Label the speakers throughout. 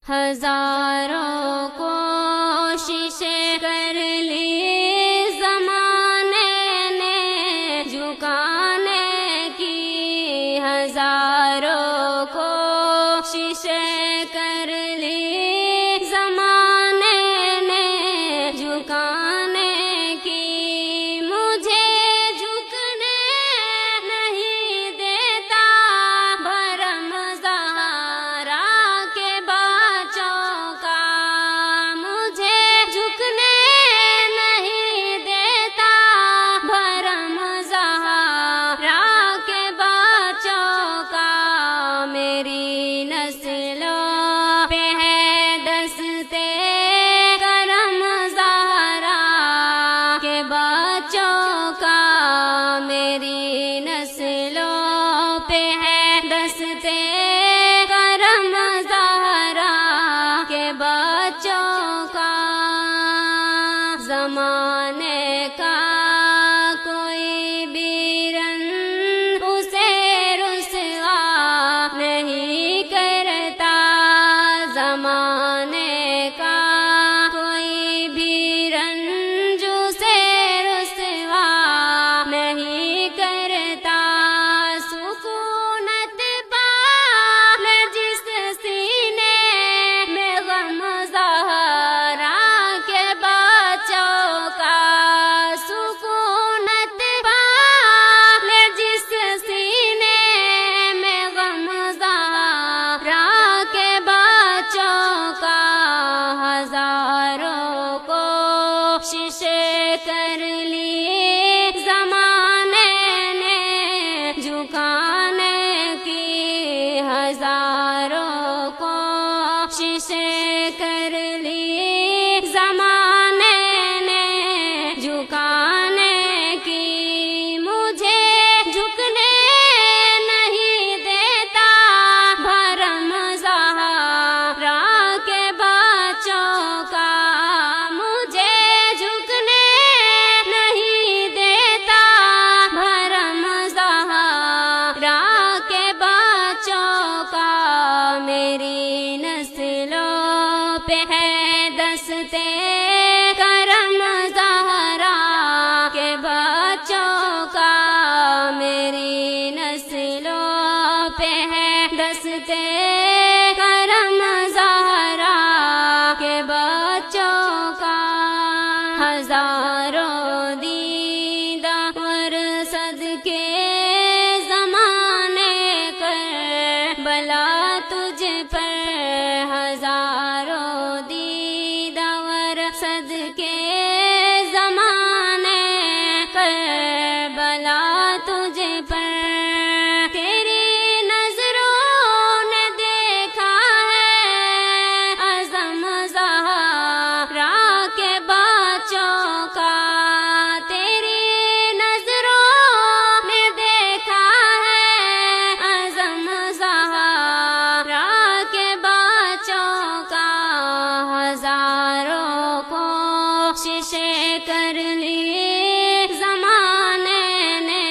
Speaker 1: ہزاروں کوششیں کر لی زمانے نے جھکانے کی، ہزاروں کوششیں کر لی زمانے نے جھکانے کی، مجھے جھکنے نہیں دیتا بھرم زہرا کے بچوں کا، مجھے جھکنے نہیں دیتا بھرم زہرا کے بچوں کا، میری نسلوں پہ ہے دستے کرم زہرا کے بچوں کا، میری نسلوں پہ ہے دستے کرم زہرا کے بچوں کا، زمانے کا کوئی بھی رنگ اسے رسوا نہیں کرتا، زمانے کا کوئی بھی رنج اسے رسوا نہیں کرتا، سکونت پال جس سینے میں غم زہرا کے بچوں کا، سکونت پال جس سینے میں غم زہرا کے بچوں کا، ہزاروں کوششیں کر لی زمانے نے جھکانے کی، ہزاروں کوششیں کر لی زمانے نے جھکانے کی، مجھے جھکنے نہیں دیتا بھرم زہرا کے بچوں کا، مجھے جھکنے نہیں دیتا بھرم زہرا کے بچوں کا، میری نسلوں پہ ہے دستے کرم زہرا کے بچوں کا، میری نسلوں پہ ہے دستے کرم زہرا کے بچوں کا، ہزاروں دیدہ اور صدقے زمانے کربلا تجھ پر، ہزاروں دیدہ اور صدقے زمانے کربلا تجھ پر، تیری نظروں نے دیکھا ہے عزم زہرا کے بچوں کا، تیری نظروں نے دیکھا ہے عزم زہرا کے بچوں کا، ہزاروں کوششیں کر لی زمانے نے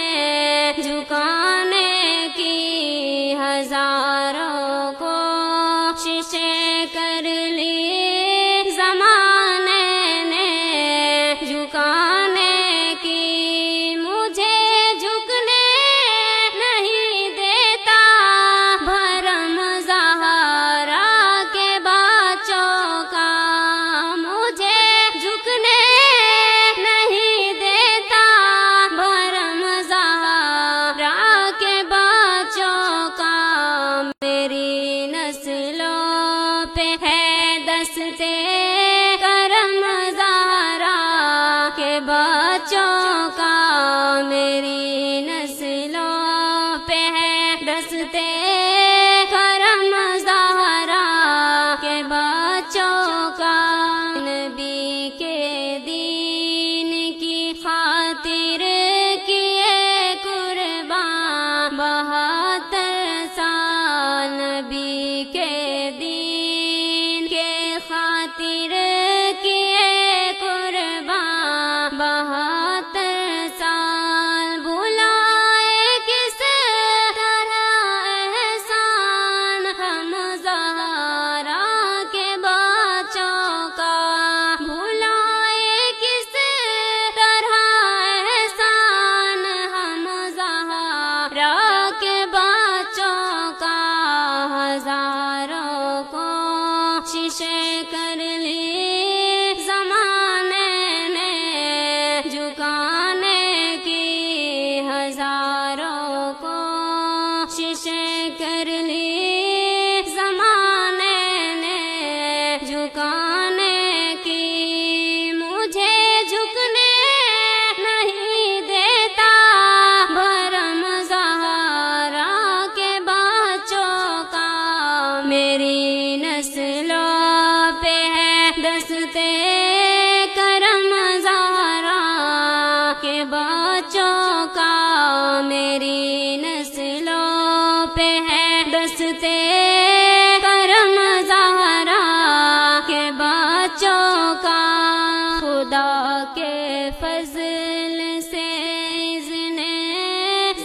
Speaker 1: جھکانے کی، ہزاروں کوششیں کر لی زمانے نے جھکانے کی، مجھے جھکنے نہیں دیتا بھرم زہرا کے بچوں کا، مجھے جھکنے نہیں دیتا بھرم زہرا کے بچوں کا، میری نسلوں پہ ہے دستے کرم زہرا کے بچوں کا، میری نسلوں پہ ہے دستے کرم زہرا کے بچوں کا، نبی کے دین کی خاطر کیے قربان 72 سال، نبی کے دین کے خاطر کیے قربان 72 سال، بلائے کس طرح احسان ہم زہرا کوششیں کر لی زمانے نے جھکانے کی، ہزاروں کوششیں کر لی زمانے نے جھکانے کی، مجھے جھکنے نہیں دیتا بھرم زہرا کے بچوں کا، میری نسلوں پہ ہے دستے کرم زہرا کے بچوں کا، میری نسلوں پہ ہے دستے کرم زہرا کے بچوں کا، خدا کے فضل سے اذن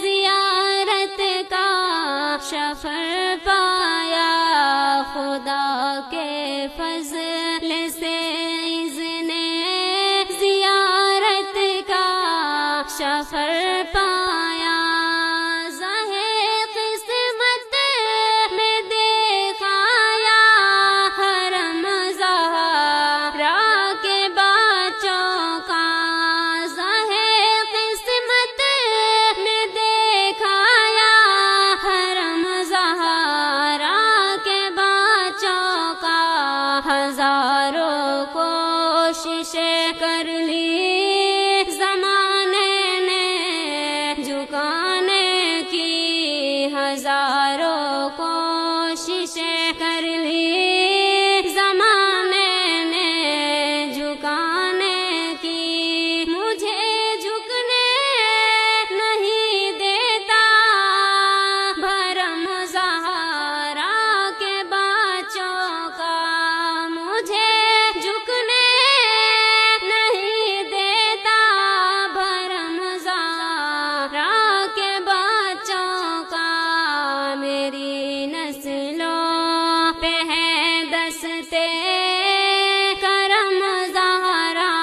Speaker 1: زیارت کا سفر پایا، خدا کے فضل سے اذن زیارت کا سفر پایا، زہے قسمت میں دیکھایا حرم زہرا کے بچوں کا، زہے قسمت میں دیکھایا حرم زہرا کے بچوں کا، ہزاروں کوششیں کر لی زمانے نے جھکانے کی، ہزاروں کوششیں کر لی زمانے نے جھکانے کی، مجھے جھکنے نہیں دیتا بھرم زہرا کے بچوں کا، مجھے جھکنے نہیں دیتا بھرم زہرا کے بچوں کا، میری نسلوں پہ ہے دستے کرم زہرا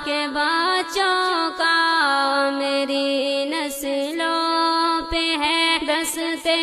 Speaker 1: کے بچوں کا، میری نسلوں پہ ہے دستے